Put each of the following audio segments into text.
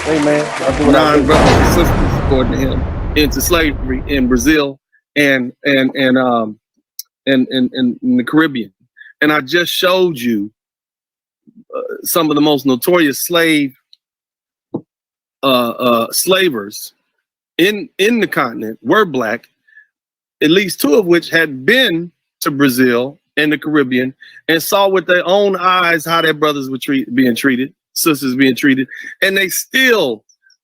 Hey man, I do what I do. non-brothers and sisters, according to him, into slavery in Brazil and in the Caribbean. And I just showed you some of the most notorious slavers in the continent were black, at least two of which had been to Brazil and the Caribbean and saw with their own eyes how their brothers were being treated, sisters being treated, and they still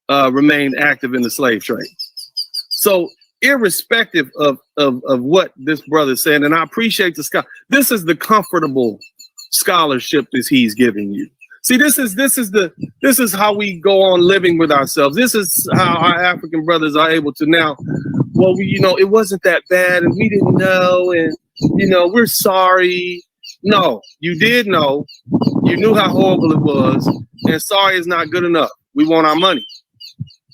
remained active in the slave trade. So irrespective of what this brother said, and I appreciate the scholar, this is the comfortable scholarship that he's giving you. See, this is how we go on living with ourselves. This is how our African brothers are able to now, well, it wasn't that bad and we didn't know, and we're sorry. No, you did know. You knew how horrible it was, and sorry is not good enough. We want our money.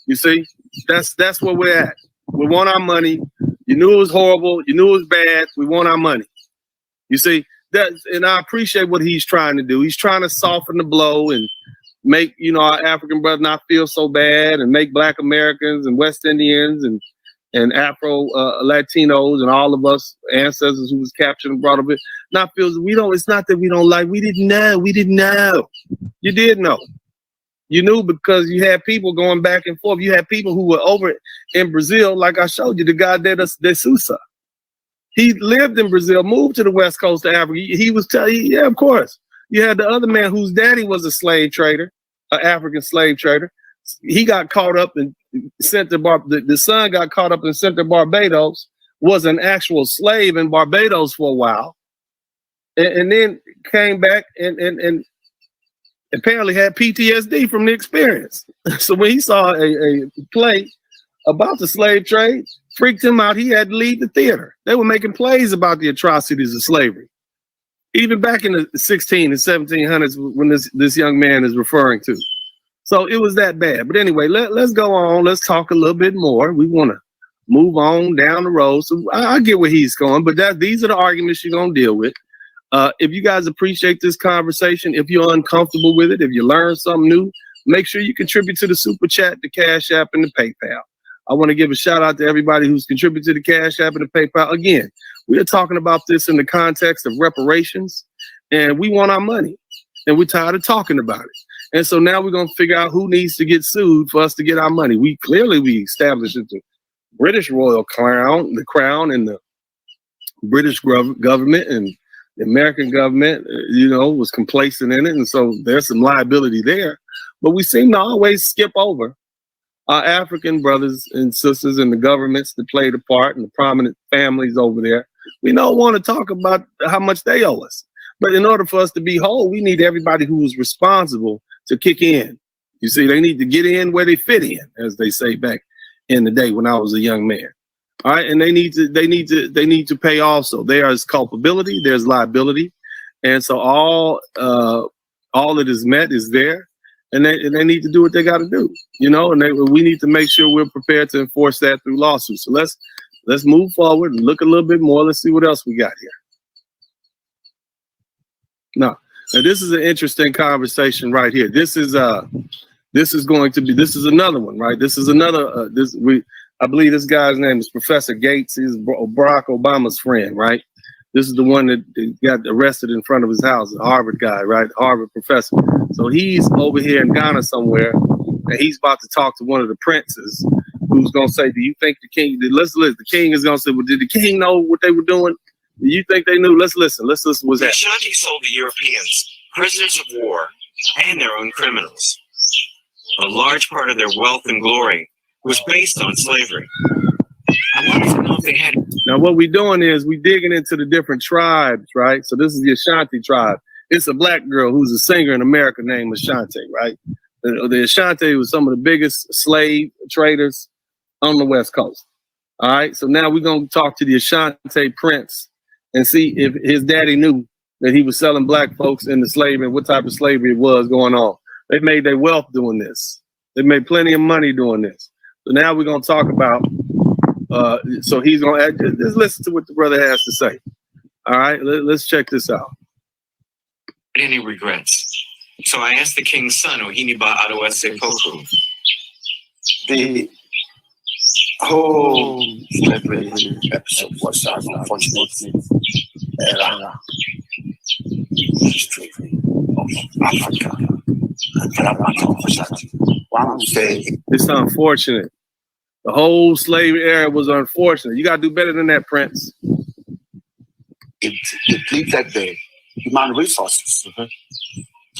You see, that's where we're at. We want our money. You knew it was horrible. You knew it was bad. We want our money. You see, and I appreciate what he's trying to do. He's trying to soften the blow and make, our African brother not feel so bad, and make Black Americans and West Indians and Afro Latinos and all of us ancestors who was captured and brought up it not feel it's not that we don't like. We didn't know. You did know. You knew because you had people going back and forth. You had people who were over in Brazil, like I showed you, the guy de Sousa. He lived in Brazil, moved to the west coast of Africa. He was telling you, yeah, of course. You had the other man whose daddy was a slave trader, an African slave trader. He got caught up and sent to the son got caught up and sent to Barbados, was an actual slave in Barbados for a while, and then came back and apparently had PTSD from the experience. So when he saw a play about the slave trade, freaked him out. He had to leave the theater. They were making plays about the atrocities of slavery, even back in the 16 and 1700s when this young man is referring to. So it was that bad. But anyway, let's go on. Let's talk a little bit more. We want to move on down the road. So I get where he's going, but these are the arguments you're going to deal with. If you guys appreciate this conversation, if you're uncomfortable with it, if you learn something new, make sure you contribute to the Super Chat, the Cash App, and the PayPal. I want to give a shout out to everybody who's contributed to the Cash App and the PayPal. Again, we are talking about this in the context of reparations, and we want our money, and we're tired of talking about it. And so now we're going to figure out who needs to get sued for us to get our money. We established that the British royal crown, and the British government and the American government, was complacent in it. And so there's some liability there. But we seem to always skip over our African brothers and sisters and the governments that played a part and the prominent families over there. We don't want to talk about how much they owe us. But in order for us to be whole, we need everybody who is responsible to kick in. You see, they need to get in where they fit in, as they say back in the day when I was a young man. All right, and they need to pay also. There's culpability, there's liability, and so all that is met is there. And they need to do what they got to do, and we need to make sure we're prepared to enforce that through lawsuits. So let's move forward and look a little bit more. Let's see what else we got here. Now this is an interesting conversation right here. This is another one, right? This is another. I believe this guy's name is Professor Gates. He's Barack Obama's friend, right? This is the one that got arrested in front of his house, the Harvard guy, right? Harvard professor. So he's over here in Ghana somewhere, and he's about to talk to one of the princes who's going to say, do you think the king, the king is going to say, well, did the king know what they were doing? Do you think they knew? Let's listen. What's that? The Ashanti sold the Europeans prisoners of war and their own criminals. A large part of their wealth and glory was based on slavery. I wanted to know if they had. Now, what we're doing is we're digging into the different tribes, right? So this is the Ashanti tribe. It's a black girl who's a singer in America named Ashanti, right? The Ashanti was some of the biggest slave traders on the West Coast. All right, so now we're going to talk to the Ashanti prince and see if his daddy knew that he was selling black folks into slavery and what type of slavery it was going on. They made their wealth doing this. They made plenty of money doing this. So now we're going to talk about, so he's going to, just listen to what the brother has to say. All right, let's check this out. Any regrets? So I asked the king's son, Ohiniba Adewese Poku, The whole slavery episode was an unfortunate era in history of Africa and for that one would say it's unfortunate. The whole slave era was unfortunate. You gotta do better than that, Prince. it depleted the human resources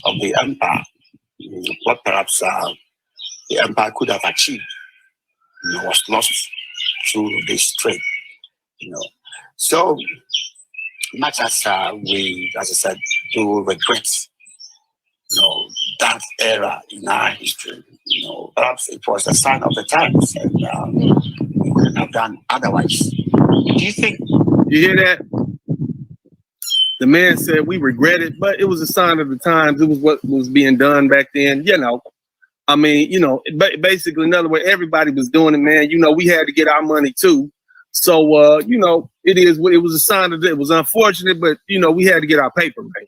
of the empire. What perhaps the empire could have achieved, was lost through this trade. So much as we, as I said, do regret, that era in our history. Perhaps it was a sign of the times, and we couldn't have done otherwise. Do you think? You hear that? The man said we regret it, but it was a sign of the times. It was what was being done back then. I mean, basically, in other words, everybody was doing it, man. We had to get our money too. So, it was a sign of it. It was unfortunate, but, we had to get our paper, man.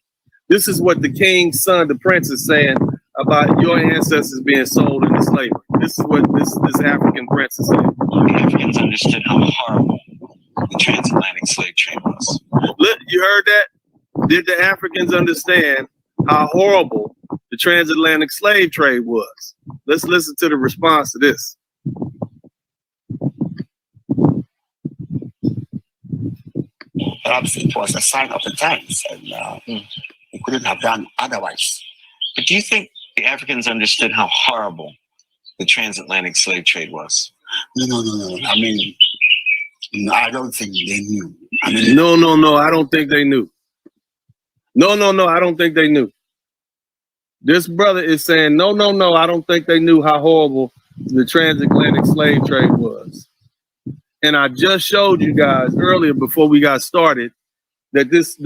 This is what the king's son, the prince, is saying about your ancestors being sold into slavery. This is what this African prince is saying. The Africans understood how horrible the transatlantic slave trade was. Look, you heard that? Did the Africans understand how horrible the transatlantic slave trade was? Let's listen to the response to this. Perhaps it was a sign of the times, and we couldn't have done otherwise. But do you think the Africans understood how horrible the transatlantic slave trade was? No. I mean, I don't think they knew. No, I don't think they knew. No, I don't think they knew. This brother is saying, no, I don't think they knew how horrible the transatlantic slave trade was. And I just showed you guys earlier before we got started that this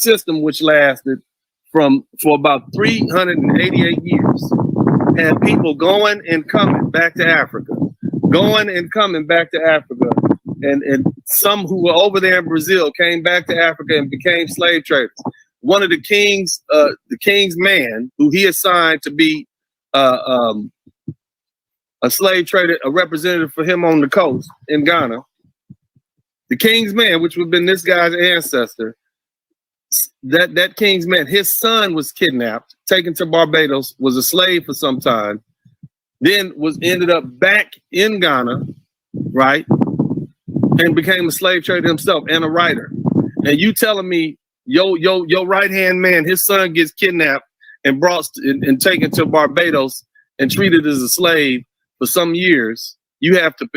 system, which lasted for about 388 years, had people going and coming back to Africa, and some who were over there in Brazil came back to Africa and became slave traders. One of the king's man, who he assigned to be a slave trader, a representative for him on the coast in Ghana, the king's man, which would have been this guy's ancestor, that king's man, his son was kidnapped, taken to Barbados, was a slave for some time, then ended up back in Ghana, right, and became a slave trader himself and a writer. And you telling me your right hand man, his son gets kidnapped and brought and taken to Barbados and treated as a slave for some years. There has to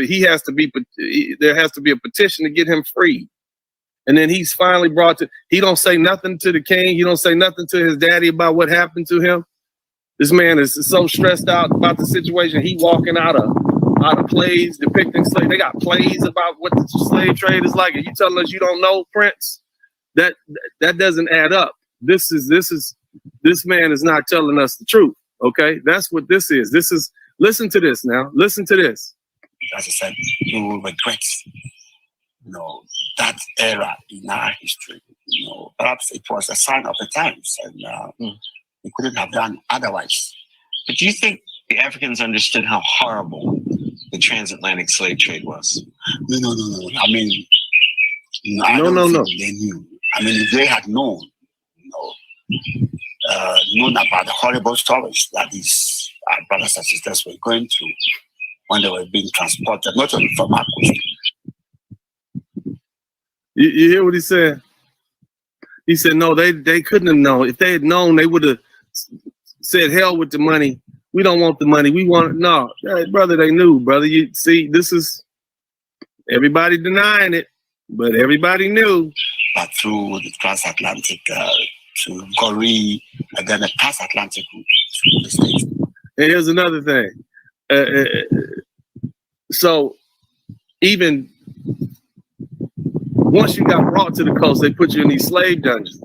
be a petition to get him free. And then he's finally he don't say nothing to the king. He don't say nothing to his daddy about what happened to him. This man is so stressed out about the situation. He walking out of plays depicting slave. They got plays about what the slave trade is like. And you telling us you don't know, Prince? That doesn't add up. This man is not telling us the truth. Okay, that's what this is. Listen to this now. Listen to this. As I said, you will regret, that era in our history. Perhaps it was a sign of the times, and we couldn't have done otherwise. But do you think the Africans understood how horrible the transatlantic slave trade was? No. I mean, I don't think they knew. I mean, if they had known, known about the horrible stories that these brothers and sisters were going through when they were being transported, not only from our coast. You hear what he said? He said, no, they couldn't have known. If they had known, they would have said, hell with the money. We don't want the money. We want it. No, brother, they knew, brother. You see, this is everybody denying it, but everybody knew. But through the transatlantic, to Goree, and then the transatlantic route to the States. And here's another thing. So even once you got brought to the coast, they put you in these slave dungeons.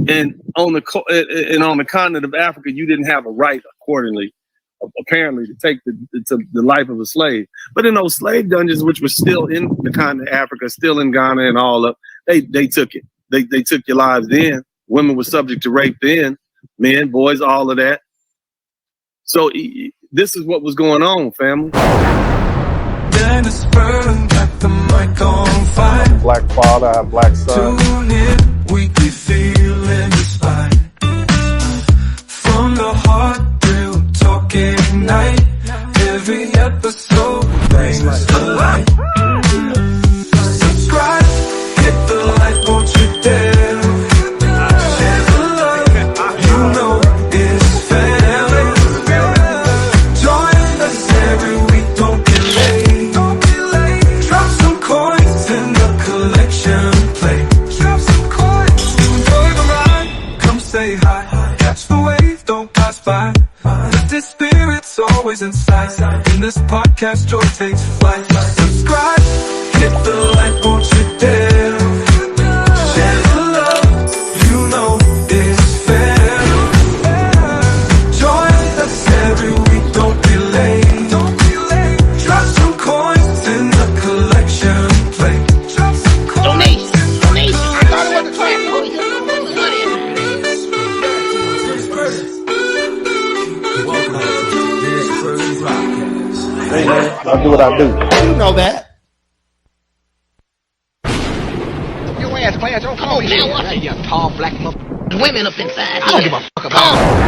And on the continent of Africa, you didn't have a right, accordingly, apparently, to take the life of a slave. But in those slave dungeons, which were still in the continent of Africa, still in Ghana and all of, they took it. They took your lives then. Women were subject to rape then. Men, boys, all of that. So this is what was going on, family. DennisSpurling got the mic on fire. Black father, I have black son. Tune in, weekly feeling inspired. From the heart, real talk ignite. Every episode brings to light. Subscribe, hit the like, won't you dare. Share the love, you know it's family. Join us every week, don't be late. Drop some coins in the collection plate. Drop some coins, enjoy the ride. Come say hi, catch the wave, don't pass by. Lifted spirits always in sight. In this podcast, joy takes flight. Subscribe, hit the like, won't you dare. Share the love, you know it's fair. Join us every week, don't be late. Drop some coins in the collection plate. Drop some coins. Donation. I thought it was a class. Hey man, I do what I do. You know that. Your ass class, don't come over here. Now what? You tall black women up inside. I don't give a fuck about